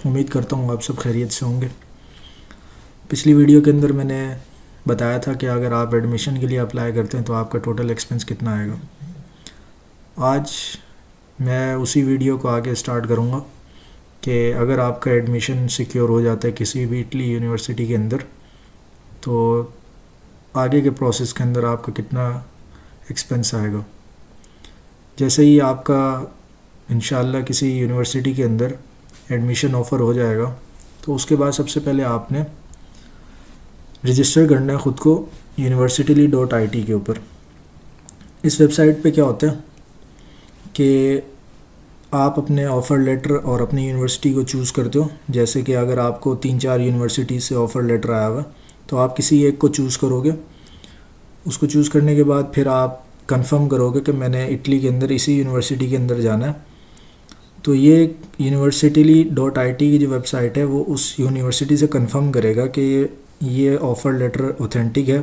उम्मीद करता हूँ आप सब खैरियत से होंगे। पिछली वीडियो के अंदर मैंने बताया था कि अगर आप एडमिशन के लिए अप्लाई करते हैं तो आपका टोटल एक्सपेंस कितना आएगा। आज मैं उसी वीडियो को आगे स्टार्ट करूँगा कि अगर आपका एडमिशन सिक्योर हो जाता है किसी भी इटली यूनिवर्सिटी के अंदर तो आगे के प्रोसेस के अंदर आपका कितना एक्सपेंस आएगा। जैसे ही आपका इंशाल्लाह किसी यूनिवर्सिटी के अंदर एडमिशन ऑफ़र हो जाएगा तो उसके बाद सबसे पहले आपने रजिस्टर करना है ख़ुद को university.it के ऊपर। इस वेबसाइट पे क्या होता है कि आप अपने ऑफ़र लेटर और अपनी यूनिवर्सिटी को चूज़ करते हो। जैसे कि अगर आपको 3-4 यूनिवर्सिटी से ऑफ़र लेटर आया हुआ तो आप किसी एक को चूज़ करोगे। उसको चूज़ करने के बाद फिर आप कंफर्म करोगे कि मैंने इटली के अंदर इसी यूनिवर्सिटी के अंदर जाना है। तो ये university.it की जो वेबसाइट है वो उस यूनिवर्सिटी से कंफर्म करेगा कि ये ऑफ़र लेटर ऑथेंटिक है।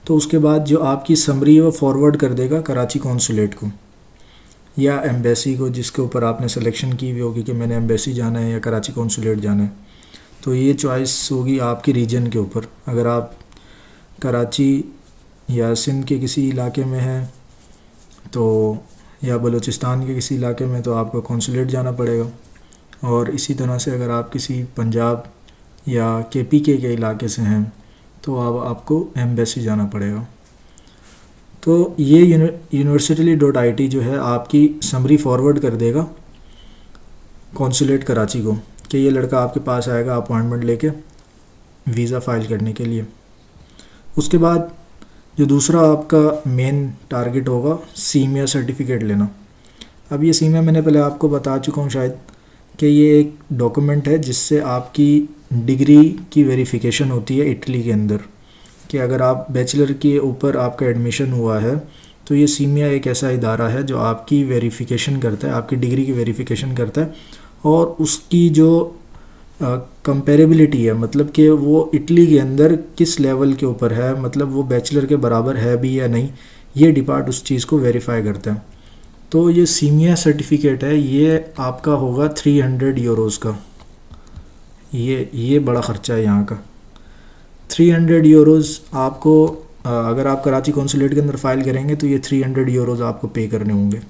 तो उसके बाद जो आपकी समरी है वो फॉरवर्ड कर देगा कराची कॉन्सुलेट को या एम्बेसी को, जिसके ऊपर आपने सिलेक्शन की हुई होगी कि मैंने एम्बेसी जाना है या कराची कॉन्सुलेट जाना है। तो ये चॉइस होगी आपकी रीजन के ऊपर। अगर आप कराची या सिंध के किसी इलाके में हैं तो या बलूचिस्तान के किसी इलाके में तो आपको कॉन्सुलेट जाना पड़ेगा। और इसी तरह से अगर आप किसी पंजाब या KPK के इलाके से हैं तो आपको एम्बेसी जाना पड़ेगा। तो ये university.it जो है आपकी समरी फॉरवर्ड कर देगा कॉन्सुलेट कराची को कि ये लड़का आपके पास आएगा अपॉइंटमेंट लेके वीज़ा फ़ाइल करने के लिए। उसके बाद जो दूसरा आपका मेन टारगेट होगा सीमिया सर्टिफिकेट लेना। अब ये सीमिया मैंने पहले आपको बता चुका हूँ शायद कि ये एक डॉक्यूमेंट है जिससे आपकी डिग्री की वेरिफिकेशन होती है इटली के अंदर। कि अगर आप बैचलर के ऊपर आपका एडमिशन हुआ है तो ये सीमिया एक ऐसा इदारा है जो आपकी वेरिफिकेशन करता है, आपकी डिग्री की वेरिफिकेशन करता है और उसकी जो कंपेरेबिलिटी है, मतलब कि वो इटली के अंदर किस लेवल के ऊपर है, मतलब वो बैचलर के बराबर है भी या नहीं, ये डिपार्ट उस चीज़ को वेरीफाई करता है। तो ये सीमिया सर्टिफिकेट है, ये आपका होगा 300 यूरोज़ का। ये बड़ा ख़र्चा है यहाँ का। 300 यूरोज़ आपको अगर आप कराची कॉन्सुलेट के अंदर फ़ाइल करेंगे तो ये 300 यूरोज़ आपको पे करने होंगे।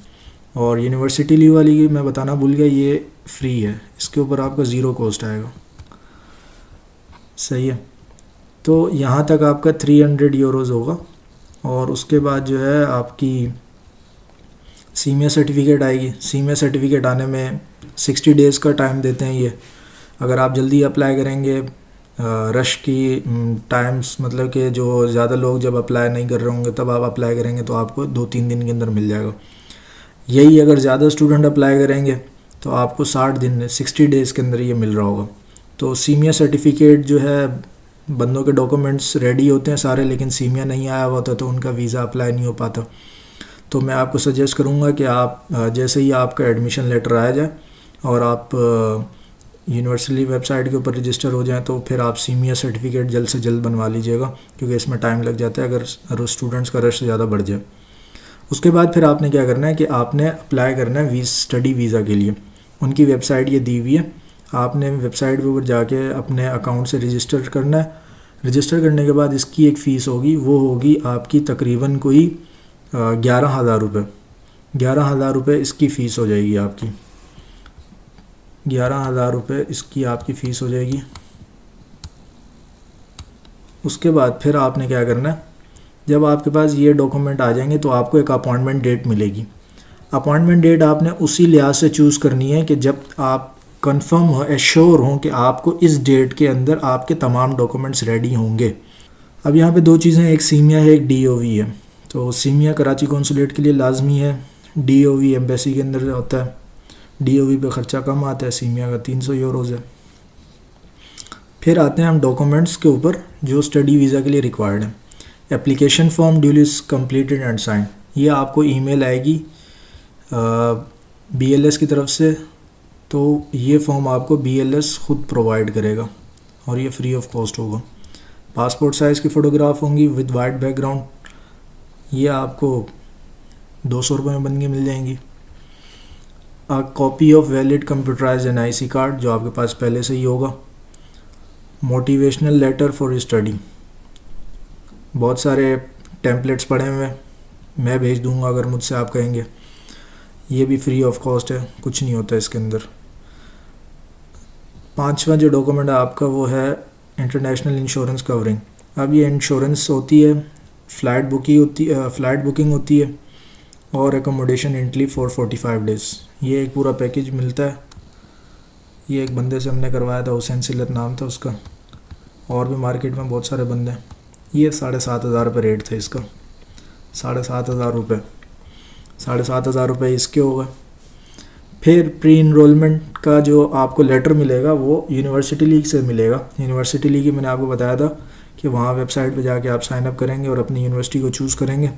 और यूनिवर्सिटी लीव वाली मैं बताना भूल गया, ये फ्री है, इसके ऊपर आपका ज़ीरो कॉस्ट आएगा। सही है। तो यहाँ तक आपका 300 यूरोज़ होगा और उसके बाद जो है आपकी सीमिया सर्टिफिकेट आएगी। सीमिया सर्टिफिकेट आने में 60 डेज़ का टाइम देते हैं ये। अगर आप जल्दी अप्लाई करेंगे, रश की टाइम्स मतलब कि जो ज़्यादा लोग जब अप्लाई नहीं कर रहे होंगे तब आप अप्लाई करेंगे तो आपको 2-3 दिन के अंदर मिल जाएगा। यही अगर ज़्यादा स्टूडेंट अप्लाई करेंगे तो आपको 60 दिन 60 डेज़ के अंदर ये मिल रहा होगा। तो सीमिया सर्टिफिकेट जो है, बंदों के डॉक्यूमेंट्स रेडी होते हैं सारे, लेकिन सीमिया नहीं आया हुआ होता तो उनका वीज़ा अप्लाई नहीं हो पाता। तो मैं आपको सजेस्ट करूँगा कि आप जैसे ही आपका एडमिशन लेटर आया जाए और आप यूनिवर्सिटी वेबसाइट के ऊपर रजिस्टर हो जाएं तो फिर आप सीमिया सर्टिफिकेट जल्द से जल्द बनवा लीजिएगा, क्योंकि इसमें टाइम लग जाता है अगर स्टूडेंट्स का रश ज़्यादा बढ़ जाए। उसके बाद फिर आपने क्या करना है कि आपने अप्लाई करना है स्टडी वीज़ा के लिए। उनकी वेबसाइट ये दी हुई है, आपने वेबसाइट के ऊपर जाके अपने अकाउंट से रजिस्टर करना है। रजिस्टर करने के बाद इसकी एक फ़ीस होगी, वो होगी आपकी तकरीबन कोई 11,000 रुपये। 11,000 रुपये इसकी फ़ीस हो जाएगी आपकी। 11,000 रुपये इसकी आपकी फ़ीस हो जाएगी। उसके बाद फिर आपने क्या करना है, जब आपके पास ये डॉक्यूमेंट आ जाएंगे तो आपको एक अपॉइंटमेंट डेट मिलेगी। अपॉइंटमेंट डेट आपने उसी लिहाज से चूज़ करनी है कि जब आप कंफर्म हो, एश्योर हों कि आपको इस डेट के अंदर आपके तमाम डॉक्यूमेंट्स रेडी होंगे। अब यहाँ पे दो चीज़ें, एक सीमिया है, एक DOV है। तो सीमिया कराची कॉन्सुलेट के लिए लाजमी है, DOV एम्बेसी के अंदर होता है। DOV पे ख़र्चा कम आता है, सीमिया का 300 यूरोज़ है। फिर आते हैं हम डॉक्यूमेंट्स के ऊपर जो स्टडी वीज़ा के लिए रिक्वायर्ड है। Application form duly completed and sign, ये आपको ईमेल आएगी BLS की तरफ से। तो ये फॉर्म आपको BLS ख़ुद प्रोवाइड करेगा और ये फ्री ऑफ कॉस्ट होगा। पासपोर्ट साइज़ की फ़ोटोग्राफ होंगी विद वाइट बैकग्राउंड, ये आपको 200 रुपये में बन के मिल जाएंगी। Copy of valid computerised NIC card जो आपके पास पहले से ही होगा, मोटिवेशनल लेटर फॉर स्टडी, बहुत सारे टेम्पलेट्स पड़े हुए हैं, मैं भेज दूंगा अगर मुझसे आप कहेंगे, ये भी फ्री ऑफ कॉस्ट है, कुछ नहीं होता इसके अंदर। 5वां जो डॉक्यूमेंट है आपका वो है इंटरनेशनल इंश्योरेंस कवरिंग। अब ये इंश्योरेंस होती है, फ़्लाइट बुकिंग होती है और एकोमोडेशन इटली फॉर 45 डेज़। ये एक पूरा पैकेज मिलता है। ये एक बंदे से हमने करवाया था, हुसैन सिलत नाम था उसका, और भी मार्केट में बहुत सारे बंदे हैं। ये 7,500 रुपये रेट था इसका, 7,500 रुपये, 7,500 रुपये इसके हो गए। फिर प्री इनरोलमेंट का जो आपको लेटर मिलेगा वो यूनिवर्सिटी लीग से मिलेगा। यूनिवर्सिटी लीग की मैंने आपको बताया था कि वहाँ वेबसाइट पे जाके आप साइन अप करेंगे और अपनी यूनिवर्सिटी को चूज़ करेंगे,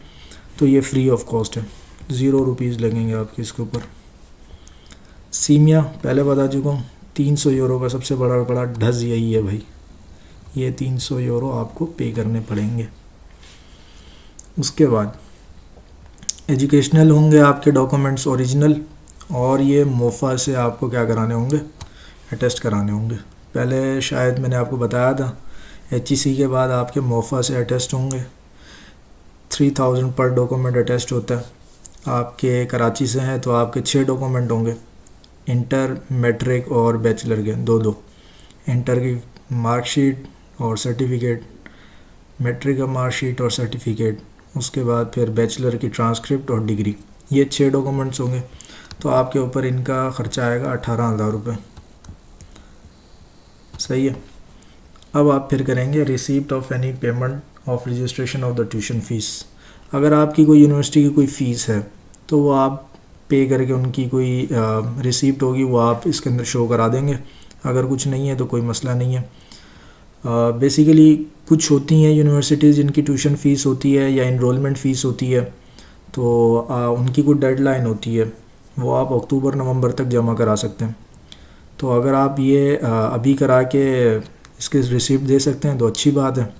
तो ये फ्री ऑफ कॉस्ट है, 0 रुपीज़ लगेंगे आपके इसके ऊपर। सीमिया पहले बता चुका हूँ, 300 यूरो का सबसे बड़ा ढज यही है भाई, ये 300 यूरो आपको पे करने पड़ेंगे। उसके बाद एजुकेशनल होंगे आपके डॉक्यूमेंट्स ओरिजिनल, और ये मोफा से आपको क्या कराने होंगे, अटेस्ट कराने होंगे। पहले शायद मैंने आपको बताया था HEC के बाद आपके मोफा से अटेस्ट होंगे, 3000 पर डॉक्यूमेंट अटेस्ट होता है। आपके कराची से हैं तो आपके 6 डॉक्यूमेंट होंगे, इंटर, मैट्रिक और बैचलर के दो। इंटर की मार्कशीट और सर्टिफिकेट, मैट्रिक का मार्कशीट और सर्टिफिकेट, उसके बाद फिर बैचलर की ट्रांसक्रिप्ट और डिग्री, ये 6 डॉक्यूमेंट्स होंगे। तो आपके ऊपर इनका ख़र्चा आएगा 18,000 रुपये। सही है। अब आप फिर करेंगे receipt of any payment of registration of the tuition fees. अगर आपकी कोई यूनिवर्सिटी की कोई फ़ीस है तो वो आप पे करके उनकी कोई रिसीप्ट होगी वो आप इसके अंदर शो करा देंगे। अगर कुछ नहीं है तो कोई मसला नहीं है। बेसिकली कुछ होती हैं यूनिवर्सिटीज़ जिनकी ट्यूशन फ़ीस होती है या इनरोलमेंट फ़ीस होती है, तो उनकी कोई डेडलाइन होती है, वो आप अक्टूबर-नवंबर तक जमा करा सकते हैं। तो अगर आप ये अभी करा के इसके रिसिप्ट दे सकते हैं तो अच्छी बात है,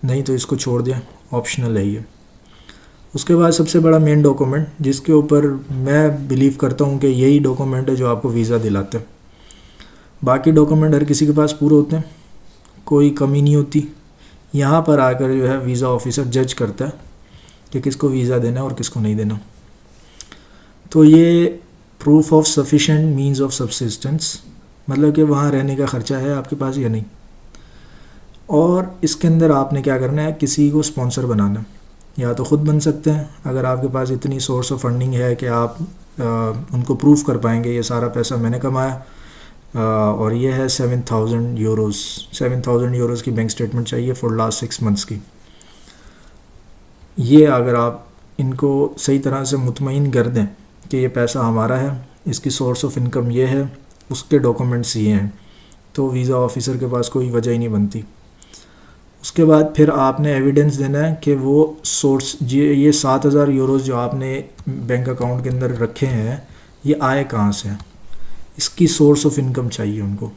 नहीं तो इसको छोड़ दें, ऑप्शनल है ये। उसके बाद सबसे बड़ा मेन डॉक्यूमेंट जिसके ऊपर मैं बिलीव करता हूँ कि यही डॉक्यूमेंट है जो आपको वीज़ा दिलाते हैं। बाकी डॉक्यूमेंट हर किसी के पास पूरे होते हैं, कोई कमी नहीं होती। यहाँ पर आकर जो है वीज़ा ऑफिसर जज करता है कि किसको वीज़ा देना है और किसको नहीं देना। तो ये proof of sufficient means of subsistence, मतलब कि वहाँ रहने का ख़र्चा है आपके पास या नहीं। और इसके अंदर आपने क्या करना है, किसी को स्पॉन्सर बनाना, या तो ख़ुद बन सकते हैं अगर आपके पास इतनी सोर्स ऑफ फंडिंग है कि आप उनको प्रूफ कर पाएंगे ये सारा पैसा मैंने कमाया। और ये है 7,000 यूरोज़, 7,000 यूरोज़ की बैंक स्टेटमेंट चाहिए फॉर लास्ट 6 मंथ्स की। ये अगर आप इनको सही तरह से मुतमईन कर दें कि ये पैसा हमारा है, इसकी सोर्स ऑफ इनकम ये है, उसके डॉक्यूमेंट्स ये हैं, तो वीज़ा ऑफिसर के पास कोई वजह ही नहीं बनती। उसके बाद फिर आपने एविडेंस देना है कि वो सोर्स ये 7,000 यूरोज़ जो आपने बैंक अकाउंट के अंदर रखे हैं ये आए कहाँ से हैं, इसकी सोर्स ऑफ इनकम चाहिए उनको।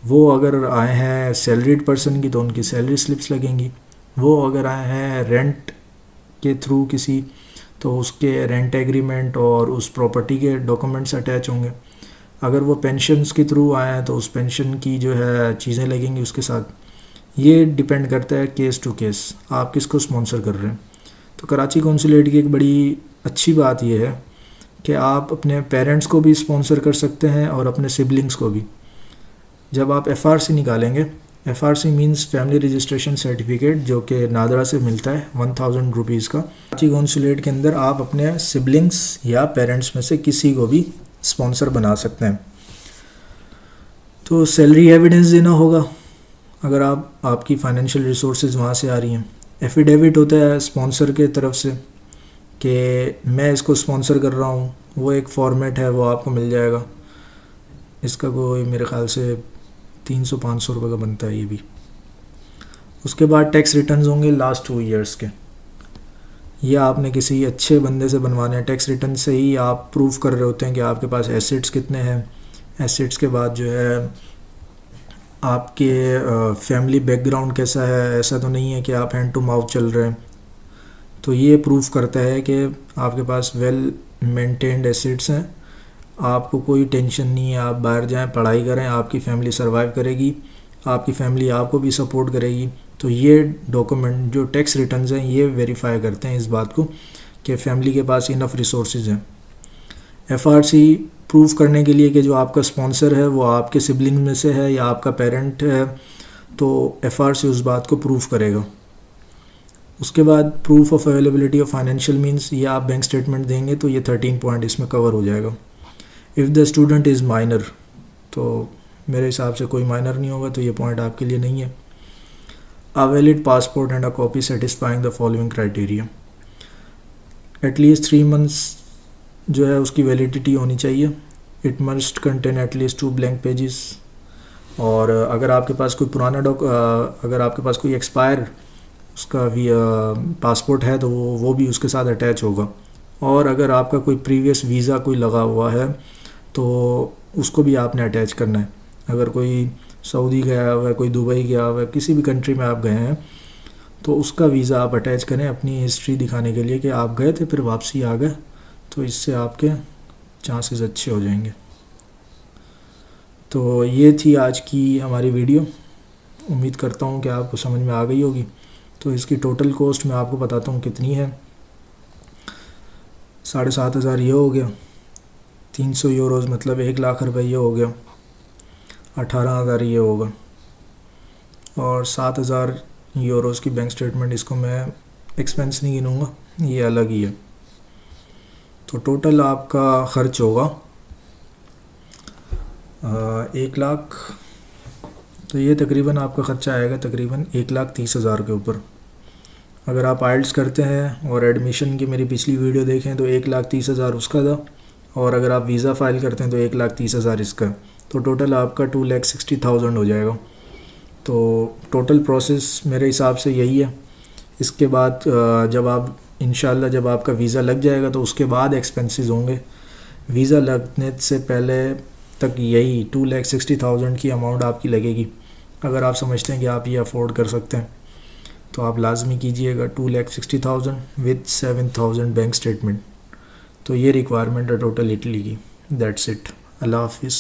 वो अगर आए हैं सैलरीड पर्सन की तो उनकी सैलरी स्लिप्स लगेंगी, वो अगर आए हैं रेंट के थ्रू किसी तो उसके रेंट एग्रीमेंट और उस प्रॉपर्टी के डॉक्यूमेंट्स अटैच होंगे। अगर वो पेंशन्स के थ्रू आए हैं तो उस पेंशन की जो है चीज़ें लगेंगी उसके साथ। ये डिपेंड करता है केस टू केस, आप किसको स्पॉन्सर कर रहे हैं। तो कराची कौंसुलेट की एक बड़ी अच्छी बात यह है कि आप अपने पेरेंट्स को भी स्पॉन्सर कर सकते हैं और अपने सिबलिंग्स को भी। जब आप FRC निकालेंगे, FRC means family registration certificate, जो कि नादरा से मिलता है 1,000 रुपीज़ का। कराची कौंसुलेट के अंदर आप अपने सिबलिंग्स या पेरेंट्स में से किसी को भी स्पॉन्सर बना सकते हैं। तो सैलरी एविडेंस देना होगा अगर आपकी फ़ाइनेंशियल रिसोर्सेज वहाँ से आ रही हैं। एफिडेविट होता है स्पॉन्सर के तरफ से कि मैं इसको स्पॉन्सर कर रहा हूँ, वो एक फॉर्मेट है, वो आपको मिल जाएगा। इसका कोई मेरे ख़्याल से 300-500 रुपये का बनता है ये भी। उसके बाद टैक्स रिटर्न्स होंगे लास्ट 2 ईयर्स के, ये आपने किसी अच्छे बंदे से बनवाने हैं। टैक्स रिटर्न से ही आप प्रूव कर रहे होते हैं कि आपके पास एसेट्स कितने हैं। एसेट्स के बाद जो है आपके फैमिली बैकग्राउंड कैसा है, ऐसा तो नहीं है कि आप हैंड टू माउथ चल रहे हैं। तो ये प्रूफ करता है कि आपके पास वेल मेंटेन्ड एसेट्स हैं, आपको कोई टेंशन नहीं है, आप बाहर जाएं, पढ़ाई करें, आपकी फ़ैमिली सर्वाइव करेगी, आपकी फ़ैमिली आपको भी सपोर्ट करेगी। तो ये डॉक्यूमेंट जो टैक्स रिटर्न्स हैं ये वेरीफाई करते हैं इस बात को कि फ़ैमिली के पास इनफ रिसोर्सेज हैं। एफआरसी प्रूव करने के लिए कि जो आपका स्पॉन्सर है वो आपके सिबलिंग में से है या आपका पेरेंट है, तो एफआरसी उस बात को प्रूव करेगा। उसके बाद proof of availability of financial means, ये आप बैंक स्टेटमेंट देंगे तो ये 13 पॉइंट इसमें कवर हो जाएगा। If the student is minor, तो मेरे हिसाब से कोई माइनर नहीं होगा तो ये पॉइंट आपके लिए नहीं है। A valid passport and a copy satisfying the following criteria, at least 3 months जो है उसकी वैलिडिटी होनी चाहिए। It must contain at least 2 blank pages. और अगर आपके पास कोई पुराना अगर आपके पास कोई एक्सपायर उसका भी पासपोर्ट है तो वो भी उसके साथ अटैच होगा। और अगर आपका कोई प्रीवियस वीज़ा कोई लगा हुआ है तो उसको भी आपने अटैच करना है। अगर कोई सऊदी गया हुआ है, कोई दुबई गया हुआ है, किसी भी कंट्री में आप गए हैं तो उसका वीज़ा आप अटैच करें अपनी हिस्ट्री दिखाने के लिए कि आप गए थे फिर वापसी आ गए, तो इससे आपके चांसेस अच्छे हो जाएंगे। तो ये थी आज की हमारी वीडियो, उम्मीद करता हूँ कि आपको समझ में आ गई होगी। तो इसकी टोटल कॉस्ट मैं आपको बताता हूँ कितनी है। 7,500 ये हो गया, 300 यूरोज़ मतलब 1 लाख रुपये ये हो गया, 18,000 ये होगा, और 7,000 यूरोज़ की बैंक स्टेटमेंट, इसको मैं एक्सपेंस नहीं गिनूँगा, ये अलग ही है। तो टोटल आपका ख़र्च होगा 1 लाख, तो ये तकरीबन आपका ख़र्चा आएगा तकरीबन 1,30,000 के ऊपर। अगर आप आइल्ट्स करते हैं और एडमिशन की मेरी पिछली वीडियो देखें तो 1,30,000 उसका था, और अगर आप वीज़ा फ़ाइल करते हैं तो 1,30,000 इसका, तो टोटल आपका 2,60,000 हो जाएगा। तो टोटल प्रोसेस मेरे हिसाब से यही है। इसके बाद जब आप इंशाल्लाह जब आपका वीज़ा लग जाएगा तो उसके बाद एक्सपेंसेस होंगे। वीज़ा लगने से पहले तक यही 2,60,000 की अमाउंट आपकी लगेगी। अगर आप समझते हैं कि आप ये अफोर्ड कर सकते हैं तो आप लाजमी कीजिएगा 2,60,000 विद 7,000 बैंक स्टेटमेंट। तो ये रिक्वायरमेंट है टोटल इटली की। That's it. अल्लाह हाफिज़।